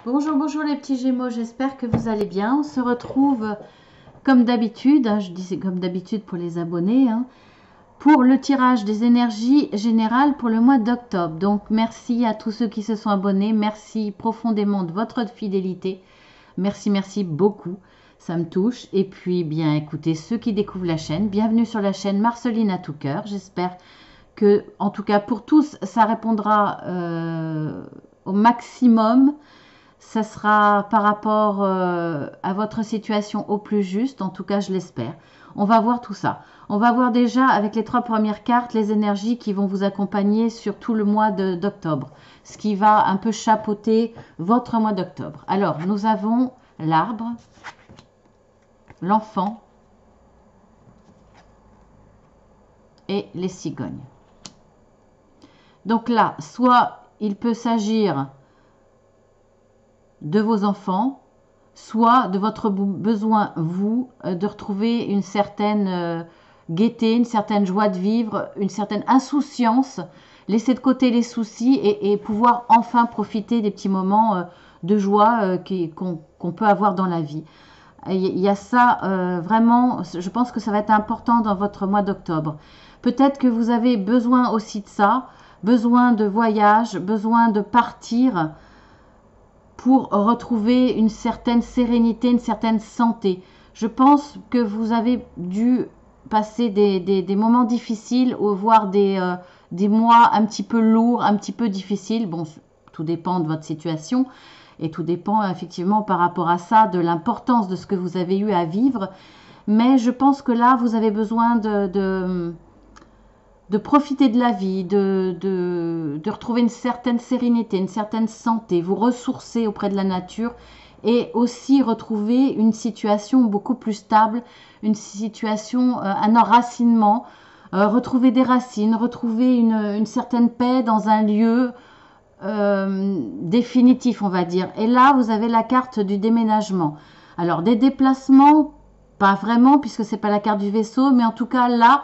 Bonjour, bonjour les petits Gémeaux, j'espère que vous allez bien. On se retrouve comme d'habitude, je dis c'est comme d'habitude pour les abonnés, pour le tirage des énergies générales pour le mois d'octobre. Donc merci à tous ceux qui se sont abonnés, merci profondément de votre fidélité, merci beaucoup, ça me touche. Et puis bien écoutez, ceux qui découvrent la chaîne, bienvenue sur la chaîne Marceline à tout cœur. J'espère que, en tout cas pour tous, ça répondra au maximum. Ça sera par rapport à votre situation au plus juste, en tout cas je l'espère. On va voir tout ça. On va voir déjà avec les 3 premières cartes les énergies qui vont vous accompagner sur tout le mois d'octobre. Ce qui va un peu chapeauter votre mois d'octobre. Alors, nous avons l'arbre, l'enfant et les cigognes. Donc là, soit il peut s'agir de vos enfants, soit de votre besoin, vous, de retrouver une certaine gaieté, une certaine joie de vivre, une certaine insouciance, laisser de côté les soucis et pouvoir enfin profiter des petits moments de joie qu'on peut avoir dans la vie. Il y a ça vraiment, je pense que ça va être important dans votre mois d'octobre. Peut-être que vous avez besoin aussi de ça, besoin de voyage, besoin de partir, pour retrouver une certaine sérénité, une certaine santé. Je pense que vous avez dû passer des moments difficiles ou voire des mois un petit peu lourds, un petit peu difficiles. Bon, tout dépend de votre situation et tout dépend effectivement par rapport à ça, de l'importance de ce que vous avez eu à vivre. Mais je pense que là, vous avez besoin de profiter de la vie, de retrouver une certaine sérénité, une certaine santé, vous ressourcer auprès de la nature et aussi retrouver une situation beaucoup plus stable, une situation, un enracinement, retrouver des racines, retrouver une certaine paix dans un lieu définitif, on va dire. Et là, vous avez la carte du déménagement. Alors, des déplacements, pas vraiment, puisque c'est pas la carte du vaisseau, mais en tout cas, là,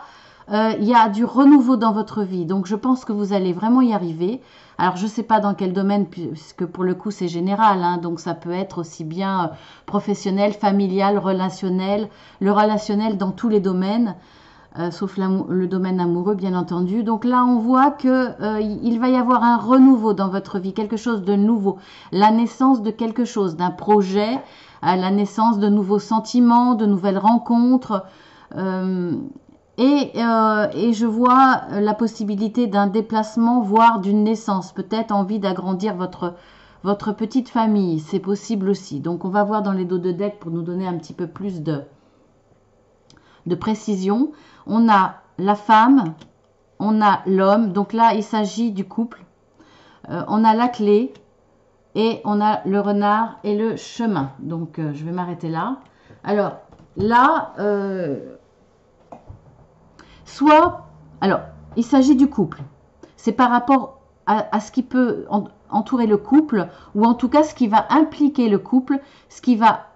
il y a du renouveau dans votre vie. Donc, je pense que vous allez vraiment y arriver. Alors, je ne sais pas dans quel domaine, puisque pour le coup, c'est général. Donc, ça peut être aussi bien professionnel, familial, relationnel. Le relationnel dans tous les domaines, sauf le domaine amoureux, bien entendu. Donc là, on voit que il va y avoir un renouveau dans votre vie, quelque chose de nouveau. La naissance de quelque chose, d'un projet, la naissance de nouveaux sentiments, de nouvelles rencontres. Et je vois la possibilité d'un déplacement, voire d'une naissance. Peut-être envie d'agrandir votre petite famille. C'est possible aussi. Donc, on va voir dans les dos de deck pour nous donner un petit peu plus de précision. On a la femme, on a l'homme. Donc là, il s'agit du couple. On a la clé et on a le renard et le chemin. Donc, je vais m'arrêter là. Alors, là... alors, il s'agit du couple. C'est par rapport à ce qui peut entourer le couple, ou en tout cas ce qui va impliquer le couple, ce qui va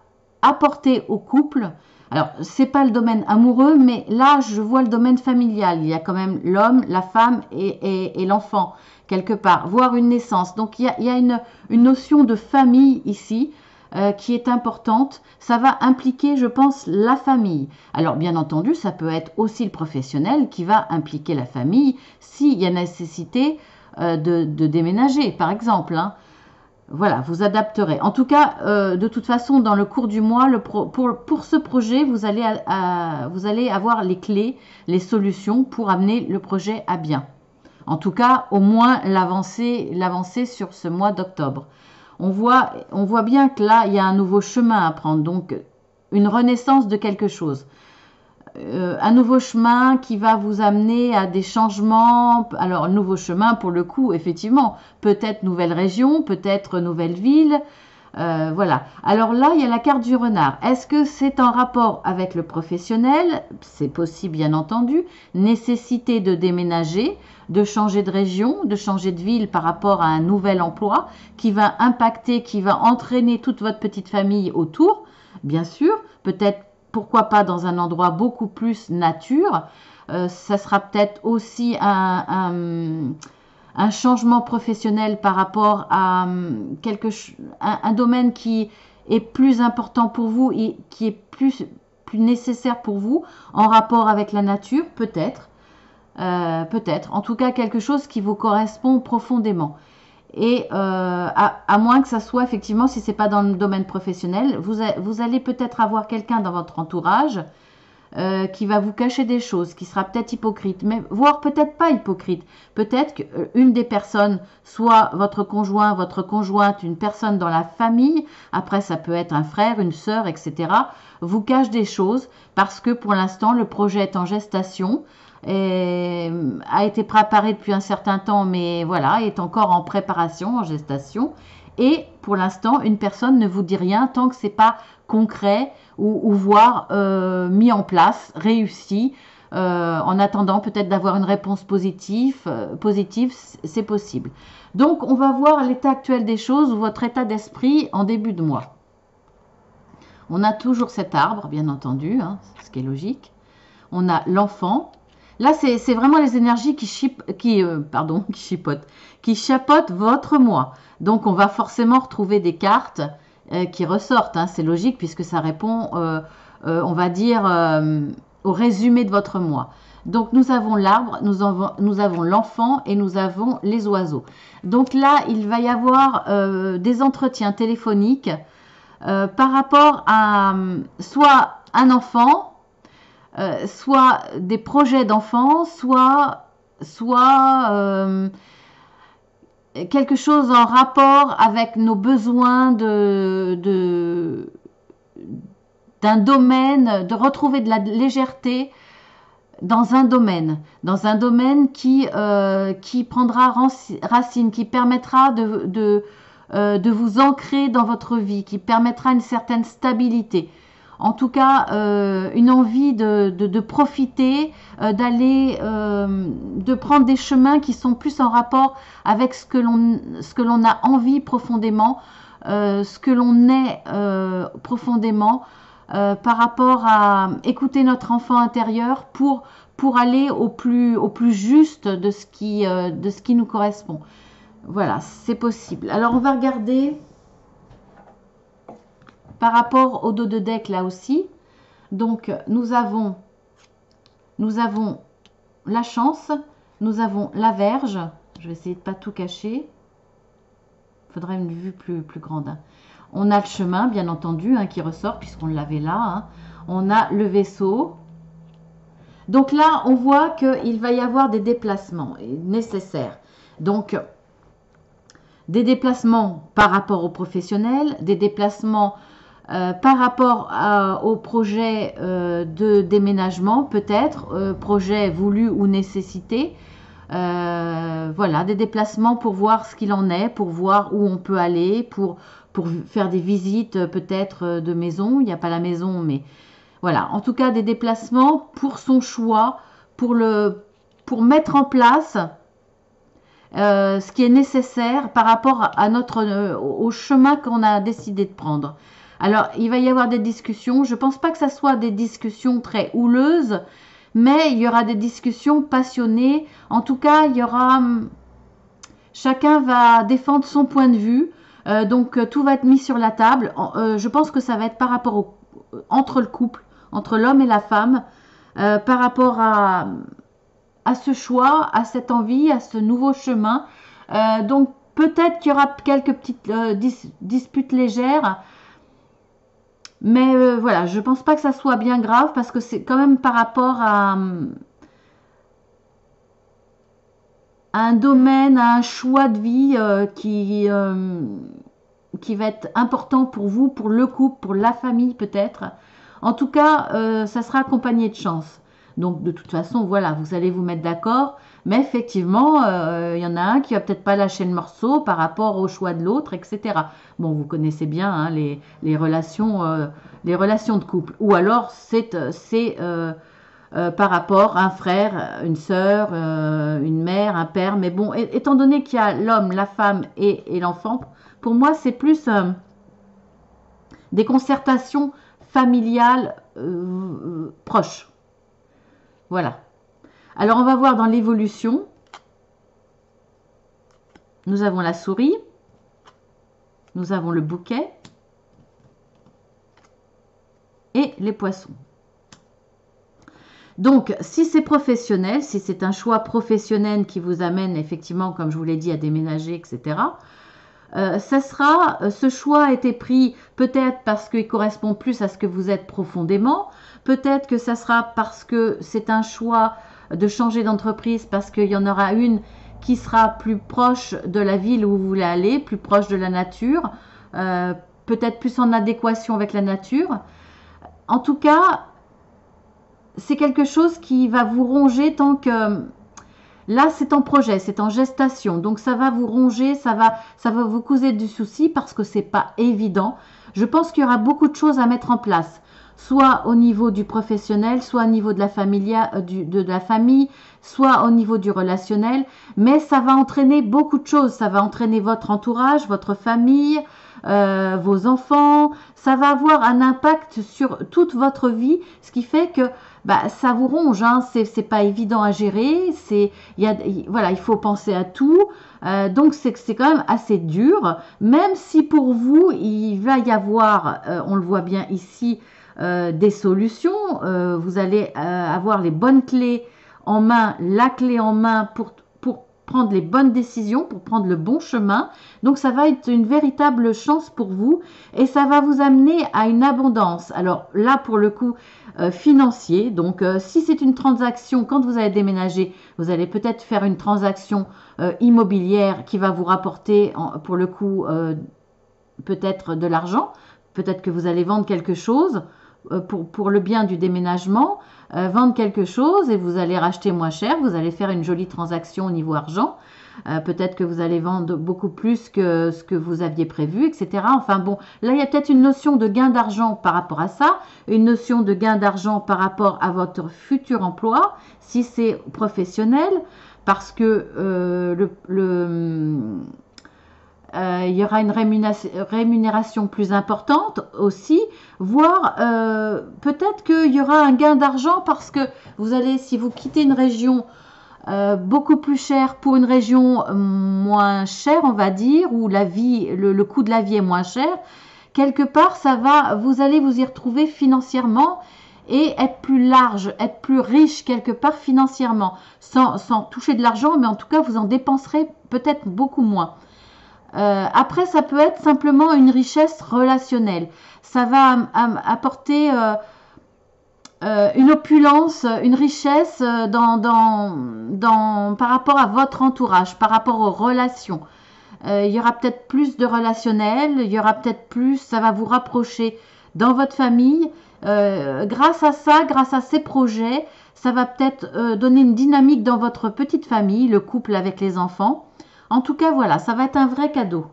apporter au couple. Alors, c'est pas le domaine amoureux, mais là, je vois le domaine familial. Il y a quand même l'homme, la femme et l'enfant, quelque part, voire une naissance. Donc, il y a une notion de famille ici, qui est importante. Ça va impliquer, je pense, la famille. Alors, bien entendu, ça peut être aussi le professionnel qui va impliquer la famille s'il y a nécessité de déménager, par exemple. Voilà, vous adapterez. En tout cas, de toute façon, dans le cours du mois, pour ce projet, vous allez avoir les clés, les solutions pour amener le projet à bien. En tout cas, au moins l'avancer sur ce mois d'octobre. On voit bien que là, il y a un nouveau chemin à prendre, donc une renaissance de quelque chose. Un nouveau chemin qui va vous amener à des changements. Alors, nouveau chemin, pour le coup, effectivement, peut-être nouvelle région, peut-être nouvelle ville. Voilà. Alors là, il y a la carte du renard. Est-ce que c'est en rapport avec le professionnel? C'est possible, bien entendu. Nécessité de déménager, de changer de région, de changer de ville par rapport à un nouvel emploi qui va impacter, qui va entraîner toute votre petite famille autour, bien sûr. Peut-être, pourquoi pas, dans un endroit beaucoup plus nature. Ça sera peut-être aussi un changement professionnel par rapport à un domaine qui est plus important pour vous et qui est plus nécessaire pour vous en rapport avec la nature, peut-être. Peut-être. En tout cas, quelque chose qui vous correspond profondément. Et à moins que ça soit effectivement, si c'est pas dans le domaine professionnel, vous allez peut-être avoir quelqu'un dans votre entourage qui va vous cacher des choses, qui sera peut-être hypocrite, mais voire peut-être pas hypocrite. Peut-être qu'une des personnes, soit votre conjoint, votre conjointe, une personne dans la famille, après ça peut être un frère, une sœur, etc., vous cache des choses parce que pour l'instant le projet est en gestation. Et a été préparé depuis un certain temps, mais voilà, est encore en préparation, en gestation. Et pour l'instant, une personne ne vous dit rien tant que c'est pas concret ou voire mis en place, réussi. En attendant peut-être d'avoir une réponse positive, c'est possible. Donc, on va voir l'état actuel des choses ou votre état d'esprit en début de mois. On a toujours cet arbre, bien entendu, hein, ce qui est logique. On a l'enfant. Là, c'est vraiment les énergies qui chapotent votre moi. Donc, on va forcément retrouver des cartes qui ressortent. Hein, c'est logique puisque ça répond, on va dire, au résumé de votre moi. Donc, nous avons l'arbre, nous avons l'enfant et nous avons les oiseaux. Donc là, il va y avoir des entretiens téléphoniques par rapport à soit un enfant, soit des projets d'enfants, soit quelque chose en rapport avec nos besoins d'un domaine, de retrouver de la légèreté dans un domaine qui prendra racine, qui permettra de vous ancrer dans votre vie, qui permettra une certaine stabilité. En tout cas, une envie de profiter, de prendre des chemins qui sont plus en rapport avec ce que l'on a envie profondément, ce que l'on est profondément, par rapport à écouter notre enfant intérieur pour aller au plus juste de ce qui nous correspond. Voilà, c'est possible. Alors, on va regarder par rapport au dos de deck là aussi. Donc, nous avons la chance, nous avons la verge. Je vais essayer de pas tout cacher. Il faudrait une vue plus grande. Hein. On a le chemin, bien entendu, hein, qui ressort puisqu'on l'avait là. Hein. On a le vaisseau. Donc là, on voit qu'il va y avoir des déplacements nécessaires. Donc, des déplacements par rapport aux professionnels, des déplacements par rapport au projet de déménagement, peut-être, projet voulu ou nécessité. Voilà, des déplacements pour voir ce qu'il en est, pour voir où on peut aller, pour faire des visites peut-être de maison. Il n'y a pas la maison, mais voilà. En tout cas, des déplacements pour son choix, pour mettre en place ce qui est nécessaire par rapport à au chemin qu'on a décidé de prendre. Alors, il va y avoir des discussions. Je ne pense pas que ça soit des discussions très houleuses, mais il y aura des discussions passionnées. En tout cas, il y aura... Chacun va défendre son point de vue. Donc, tout va être mis sur la table. Je pense que ça va être par rapport entre le couple, entre l'homme et la femme, par rapport à ce choix, à cette envie, à ce nouveau chemin. Donc, peut-être qu'il y aura quelques petites disputes légères. Mais voilà, je ne pense pas que ça soit bien grave parce que c'est quand même par rapport à un domaine, à un choix de vie qui va être important pour vous, pour le couple, pour la famille peut-être. En tout cas, ça sera accompagné de chance. Donc de toute façon, voilà, vous allez vous mettre d'accord. Mais effectivement, il y en a un qui va peut-être pas lâcher le morceau par rapport au choix de l'autre, etc. Bon, vous connaissez bien hein, les relations de couple. Ou alors, c'est par rapport à un frère, une sœur, une mère, un père. Mais bon, étant donné qu'il y a l'homme, la femme et l'enfant, pour moi, c'est plus des concertations familiales proches. Voilà. Alors, on va voir dans l'évolution. Nous avons la souris. Nous avons le bouquet. Et les poissons. Donc, si c'est professionnel, si c'est un choix professionnel qui vous amène effectivement, comme je vous l'ai dit, à déménager, etc., ce choix a été pris peut-être parce qu'il correspond plus à ce que vous êtes profondément, peut-être que ça sera parce que c'est un choix de changer d'entreprise, parce qu'il y en aura une qui sera plus proche de la ville où vous voulez aller, plus proche de la nature, peut-être plus en adéquation avec la nature. En tout cas, c'est quelque chose qui va vous ronger tant que... Là, c'est en projet, c'est en gestation. Donc, ça va vous ronger, ça va vous causer du souci parce que c'est pas évident. Je pense qu'il y aura beaucoup de choses à mettre en place, soit au niveau du professionnel, soit au niveau de la famille, soit au niveau du relationnel. Mais ça va entraîner beaucoup de choses. Ça va entraîner votre entourage, votre famille, vos enfants. Ça va avoir un impact sur toute votre vie, ce qui fait que ça vous ronge, hein. C'est pas évident à gérer, voilà, il faut penser à tout, donc c'est quand même assez dur, même si pour vous il va y avoir, on le voit bien ici, des solutions, vous allez avoir les bonnes clés en main, la clé en main pour prendre les bonnes décisions, pour prendre le bon chemin. Donc ça va être une véritable chance pour vous et ça va vous amener à une abondance. Alors là, pour le coup, financier. Donc si c'est une transaction, quand vous allez déménager, vous allez peut-être faire une transaction immobilière qui va vous rapporter, pour le coup, peut-être de l'argent. Peut-être que vous allez vendre quelque chose pour le bien du déménagement, vendre quelque chose et vous allez racheter moins cher, vous allez faire une jolie transaction au niveau argent. Peut-être que vous allez vendre beaucoup plus que ce que vous aviez prévu, etc. Enfin bon, là il y a peut-être une notion de gain d'argent par rapport à ça, une notion de gain d'argent par rapport à votre futur emploi, si c'est professionnel, parce que il y aura une rémunération plus importante aussi, voire peut-être qu'il y aura un gain d'argent parce que vous allez, si vous quittez une région beaucoup plus chère pour une région moins chère, on va dire, où la vie, le coût de la vie est moins cher, quelque part, vous allez vous y retrouver financièrement et être plus large, être plus riche quelque part financièrement, sans toucher de l'argent, mais en tout cas, vous en dépenserez peut-être beaucoup moins. Après, ça peut être simplement une richesse relationnelle. Ça va apporter une opulence, une richesse par rapport à votre entourage, par rapport aux relations. Il y aura peut-être plus de relationnel, il y aura peut-être plus, ça va vous rapprocher dans votre famille. Grâce à ça, grâce à ces projets, ça va peut-être donner une dynamique dans votre petite famille, le couple avec les enfants. En tout cas, voilà, ça va être un vrai cadeau.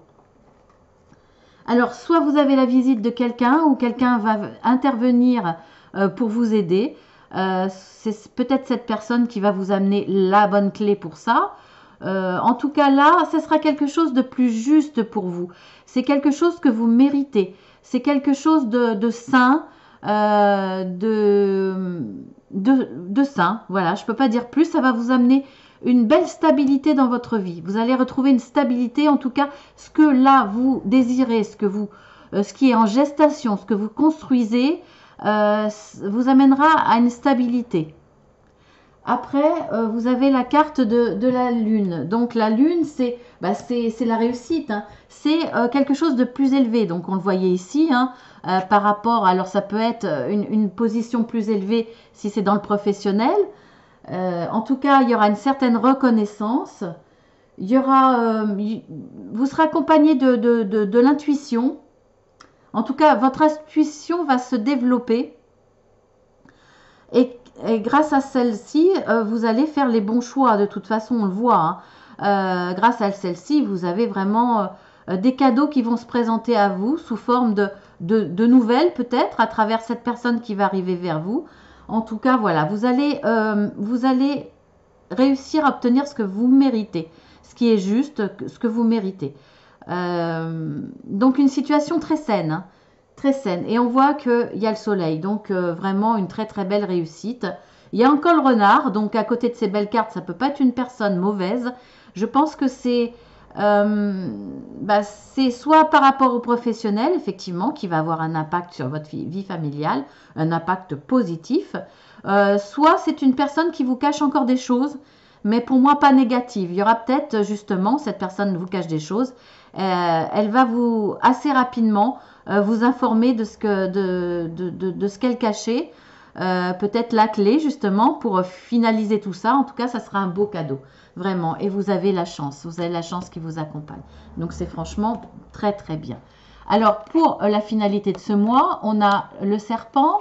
Alors, soit vous avez la visite de quelqu'un ou quelqu'un va intervenir pour vous aider. C'est peut-être cette personne qui va vous amener la bonne clé pour ça. En tout cas, là, ce sera quelque chose de plus juste pour vous. C'est quelque chose que vous méritez. C'est quelque chose de sain, de sain. Voilà, je ne peux pas dire plus. Ça va vous amener une belle stabilité dans votre vie. Vous allez retrouver une stabilité, en tout cas, ce que là vous désirez, ce qui est en gestation, ce que vous construisez, vous amènera à une stabilité. Après, vous avez la carte de la lune. Donc la lune, c'est la réussite, hein. C'est quelque chose de plus élevé. Donc on le voyait ici, hein, par rapport, alors ça peut être une position plus élevée si c'est dans le professionnel. En tout cas, il y aura une certaine reconnaissance. Il y aura, vous serez accompagné de l'intuition. En tout cas, votre intuition va se développer. Et grâce à celle-ci, vous allez faire les bons choix. De toute façon, on le voit, hein. Grâce à celle-ci, vous avez vraiment des cadeaux qui vont se présenter à vous sous forme de nouvelles, peut-être, à travers cette personne qui va arriver vers vous. En tout cas, voilà, vous allez réussir à obtenir ce que vous méritez, ce qui est juste, ce que vous méritez. Donc une situation très saine, hein, très saine. Et on voit qu'il y a le soleil, donc vraiment une très très belle réussite. Il y a encore le renard, donc à côté de ces belles cartes, ça peut pas être une personne mauvaise. Je pense que c'est c'est soit par rapport au professionnel, effectivement, qui va avoir un impact sur votre vie familiale, un impact positif, soit c'est une personne qui vous cache encore des choses, mais pour moi pas négatives. Il y aura peut-être justement, cette personne vous cache des choses, elle va vous assez rapidement vous informer de ce qu'elle cachait, peut-être la clé justement pour finaliser tout ça. En tout cas, ça sera un beau cadeau, vraiment. Et vous avez la chance qui vous accompagne. Donc c'est franchement très très bien. Alors pour la finalité de ce mois, on a le serpent,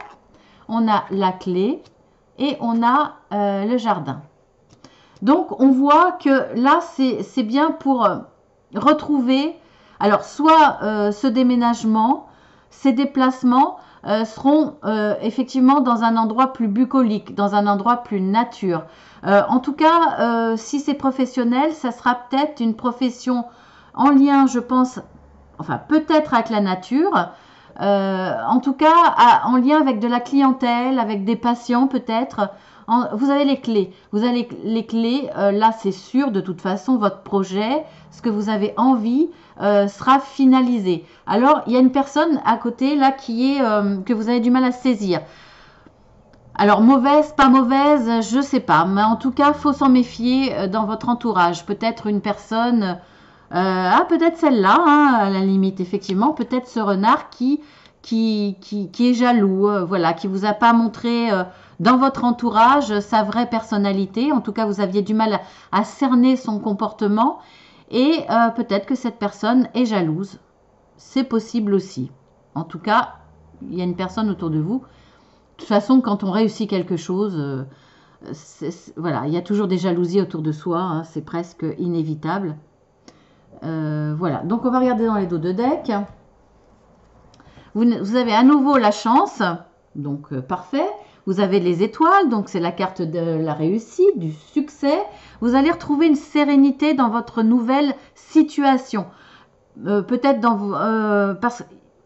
on a la clé et on a le jardin. Donc on voit que là c'est bien pour retrouver, alors soit ce déménagement, ces déplacements seront effectivement dans un endroit plus bucolique, dans un endroit plus nature. En tout cas, si c'est professionnel, ça sera peut-être une profession en lien, je pense, enfin peut-être avec la nature, en tout cas en lien avec de la clientèle, avec des patients peut-être. Vous avez les clés. Vous avez les clés. Là, c'est sûr, de toute façon, votre projet, ce que vous avez envie, sera finalisé. Alors, il y a une personne à côté, là, que vous avez du mal à saisir. Alors, mauvaise, pas mauvaise, je sais pas. Mais en tout cas, faut s'en méfier dans votre entourage. Peut-être une personne... peut-être celle-là, hein, à la limite, effectivement. Peut-être ce renard qui est jaloux, voilà, qui vous a pas montré dans votre entourage sa vraie personnalité. En tout cas, vous aviez du mal à cerner son comportement et peut-être que cette personne est jalouse. C'est possible aussi. En tout cas, il y a une personne autour de vous. De toute façon, quand on réussit quelque chose, voilà, il y a toujours des jalousies autour de soi. Hein, c'est presque inévitable. Voilà, donc on va regarder dans les dos de deck. Vous avez à nouveau la chance, donc parfait. Vous avez les étoiles, donc c'est la carte de la réussite, du succès. Vous allez retrouver une sérénité dans votre nouvelle situation. Peut-être parce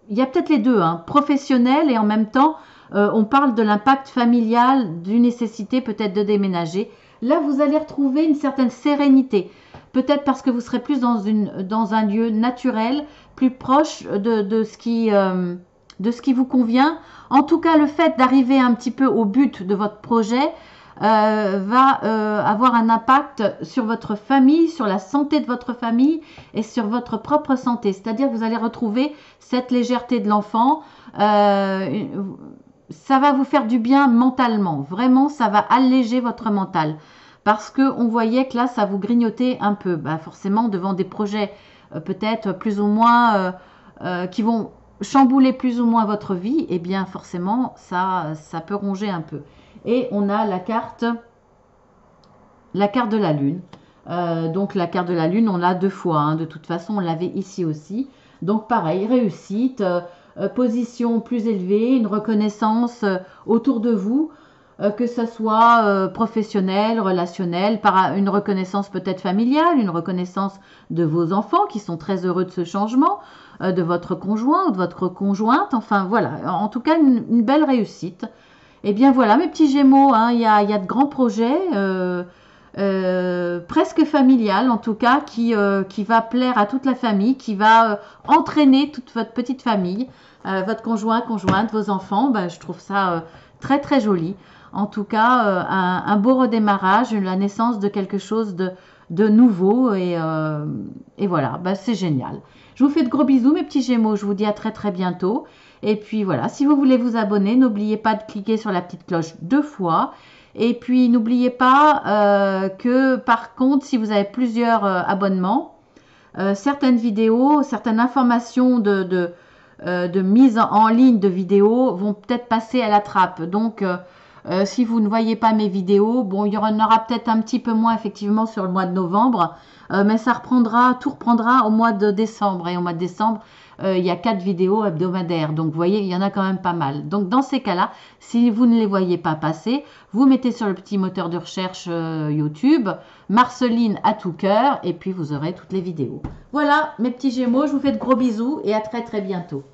qu'il y a peut-être les deux, hein, professionnel et en même temps, on parle de l'impact familial, d'une nécessité peut-être de déménager. Là, vous allez retrouver une certaine sérénité. Peut-être parce que vous serez plus dans un lieu naturel, plus proche de ce qui vous convient. En tout cas, le fait d'arriver un petit peu au but de votre projet va avoir un impact sur votre famille, sur la santé de votre famille et sur votre propre santé. C'est-à-dire que vous allez retrouver cette légèreté de l'enfant. Ça va vous faire du bien mentalement. Vraiment, ça va alléger votre mental. Parce qu'on voyait que là, ça vous grignotait un peu. Forcément, devant des projets peut-être plus ou moins qui vont chambouler plus ou moins votre vie, eh bien forcément, ça peut ronger un peu. Et on a la carte de la Lune. Donc la carte de la Lune, on l'a 2 fois. Hein. De toute façon, on l'avait ici aussi. Donc pareil, réussite, position plus élevée, une reconnaissance autour de vous. Que ce soit professionnel, relationnel, par une reconnaissance peut-être familiale, une reconnaissance de vos enfants qui sont très heureux de ce changement, de votre conjoint ou de votre conjointe, enfin voilà, en tout cas une belle réussite. Et bien voilà mes petits Gémeaux, hein, il y a de grands projets, presque familial en tout cas, qui va plaire à toute la famille, qui va entraîner toute votre petite famille, votre conjoint, conjointe, vos enfants, je trouve ça très très joli. En tout cas, un beau redémarrage, la naissance de quelque chose de nouveau. Et voilà, c'est génial. Je vous fais de gros bisous, mes petits Gémeaux. Je vous dis à très très bientôt. Et puis voilà, si vous voulez vous abonner, n'oubliez pas de cliquer sur la petite cloche 2 fois. Et puis n'oubliez pas que par contre, si vous avez plusieurs abonnements, certaines vidéos, certaines informations de mise en ligne de vidéos vont peut-être passer à la trappe. Donc, si vous ne voyez pas mes vidéos, bon, il y en aura peut-être un petit peu moins effectivement sur le mois de novembre, mais tout reprendra au mois de décembre. Et au mois de décembre, il y a 4 vidéos hebdomadaires. Donc, vous voyez, il y en a quand même pas mal. Donc, dans ces cas-là, si vous ne les voyez pas passer, vous mettez sur le petit moteur de recherche YouTube, Marceline à tout cœur, et puis vous aurez toutes les vidéos. Voilà, mes petits Gémeaux, je vous fais de gros bisous et à très très bientôt.